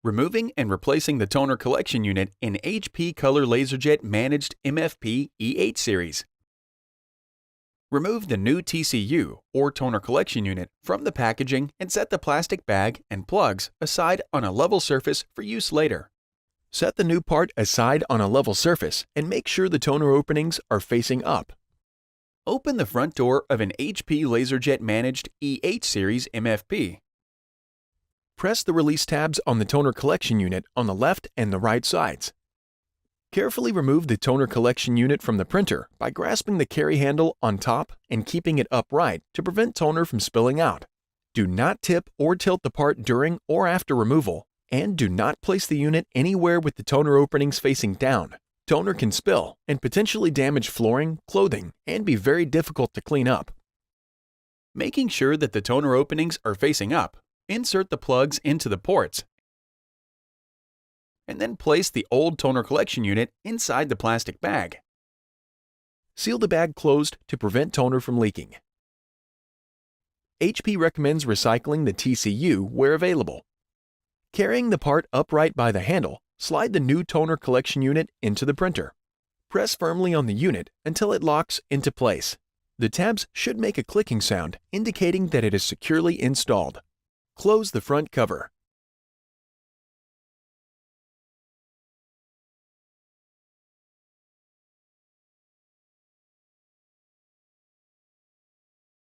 Removing and replacing the toner collection unit in HP Color LaserJet Managed MFP E8 series. Remove the new TCU, or toner collection unit, from the packaging and set the plastic bag and plugs aside on a level surface for use later. Set the new part aside on a level surface and make sure the toner openings are facing up. Open the front door of an HP LaserJet Managed E8 series MFP. Press the release tabs on the toner collection unit on the left and the right sides. Carefully remove the toner collection unit from the printer by grasping the carry handle on top and keeping it upright to prevent toner from spilling out. Do not tip or tilt the part during or after removal, and do not place the unit anywhere with the toner openings facing down. Toner can spill and potentially damage flooring, clothing, and be very difficult to clean up. Making sure that the toner openings are facing up, insert the plugs into the ports, and then place the old toner collection unit inside the plastic bag. Seal the bag closed to prevent toner from leaking. HP recommends recycling the TCU where available. Carrying the part upright by the handle, slide the new toner collection unit into the printer. Press firmly on the unit until it locks into place. The tabs should make a clicking sound indicating that it is securely installed. Close the front cover.